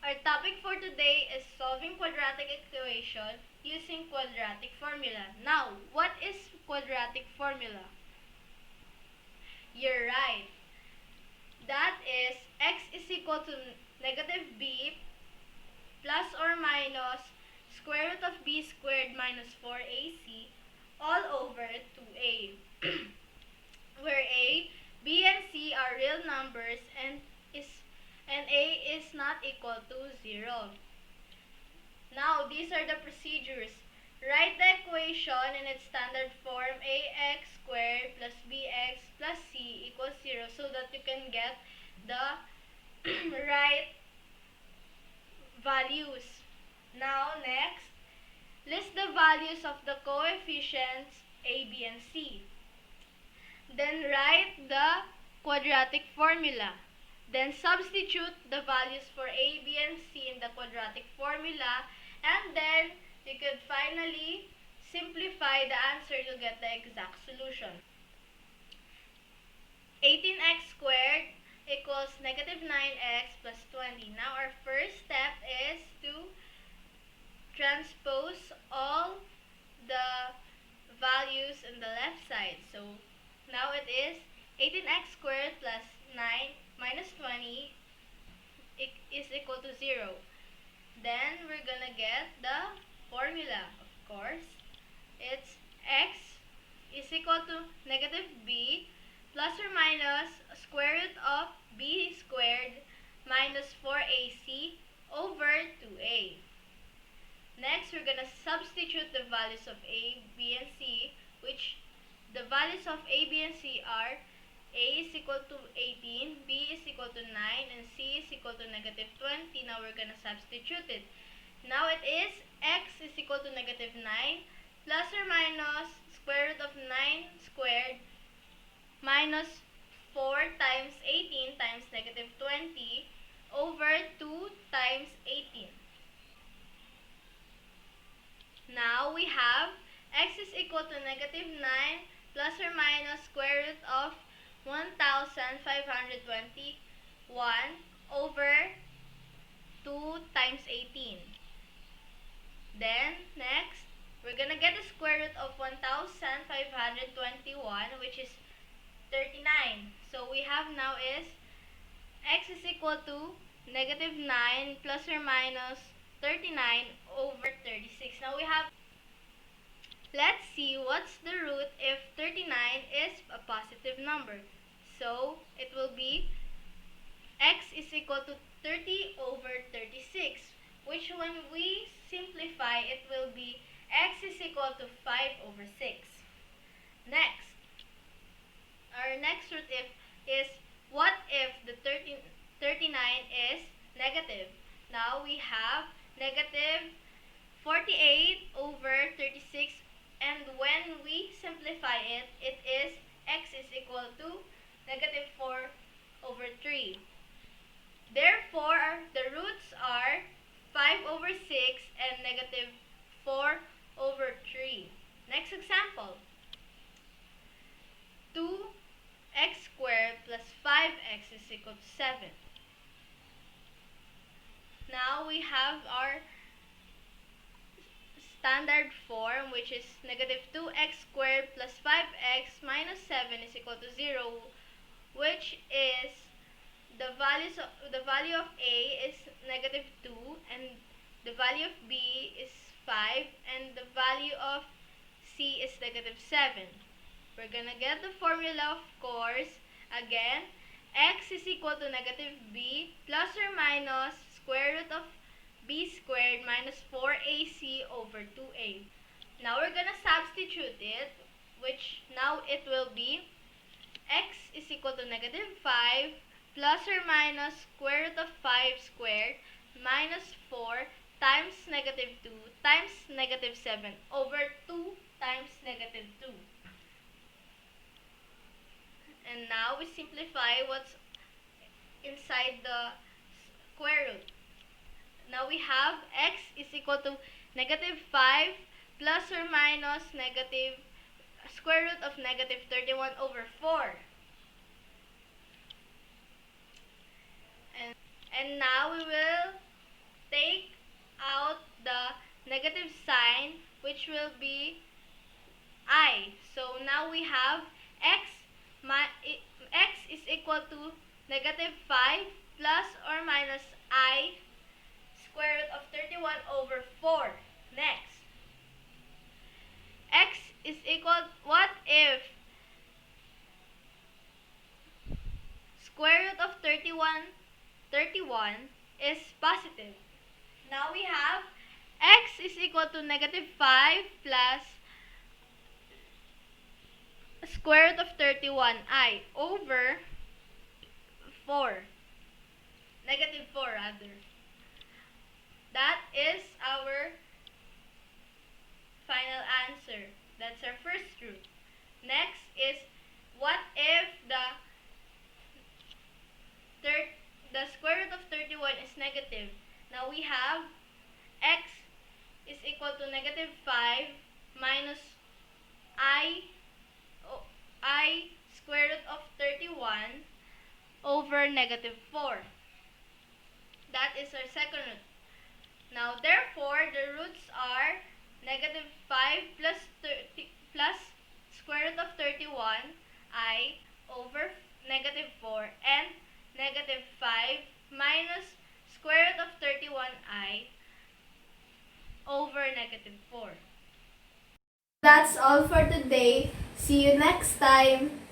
Our topic for today is solving quadratic equation using quadratic formula. Now, what is quadratic formula? You're right. That is x is equal to negative b plus or minus square root of b squared minus 4ac all over 2a. Where a, b, and c are real numbers and a is not equal to 0. Now, these are the procedures. Write the equation in its standard form ax squared plus bx plus c equals 0 so that you can get the right values. Now, next, list the values of the coefficients a, b, and c. Then write the quadratic formula. Then substitute the values for a, b, and c in the quadratic formula, and then you could finally simplify the answer to get the exact solution. 18x squared equals negative 9x plus 20. Now our first step is to transpose all the values in the left side. So now it is 18x squared plus 9 minus 20 is equal to 0. Then we're gonna get the formula, of course. It's x is equal to negative b plus or minus square root of b squared minus 4ac over 2a. Next, we're gonna substitute the values of a, b, and c, which the values of a, b, and c are a is equal to 18, b is equal to 9, and c is equal to negative 20. Now we're gonna substitute it. Now it is x is equal to negative 9 plus or minus square root of 9 squared minus 4 times 18 times negative 20 over 2 times 18. Now we have x is equal to negative 9 plus or minus square root of 1,521 over 2 times 18. Then, next, we're gonna get the square root of 1,521, which is 39. So we have now is x is equal to negative 9 plus or minus 39 over 36. Now we have, let's see what's the root if 39 is a positive number. So it will be x is equal to 30 over 36, which when we simplify, it will be x is equal to 5 over 6. Next, our next root if is what if the 39 is negative? Now we have negative 48 over 36, and when we simplify it, it is x is equal to negative 4 over 3. Therefore, the roots are 5 over 6 and negative 4 over 3. Next example. 2x squared plus 5x is equal to 7. Now we have our standard form, which is negative 2x squared plus 5x minus 7 is equal to 0, which is the value of a is negative 2 and the value of b is 5 and the value of c is negative 7. We're gonna get the formula, of course. Again, x is equal to negative b plus or minus square root of b squared minus 4ac over 2a. Now we're gonna substitute it, which now it will be x is equal to negative 5 plus or minus square root of 5 squared minus 4 times negative 2 times negative 7 over 2 times negative 2. And now we simplify what's inside the square root. Now we have x is equal to negative 5 plus or minus negative square root of negative 31 over 4. And now we will negative sign, which will be I. So now we have x is equal to negative 5 plus or minus I square root of 31 over 4. Next, x is equal, what if square root of 31 is positive? Now we have x is equal to negative 5 plus square root of 31I over 4. Negative 4 rather. That is our final answer. That's our first root. Next is, what if the square root of 31 is negative? Now we have x is equal to negative 5 minus I square root of 31 over negative 4. That is our second root. Now therefore, the roots are negative 5 plus square root of 31 I over negative 4 and negative 5 minus square root of 31 I over negative 4. That's all for today. See you next time.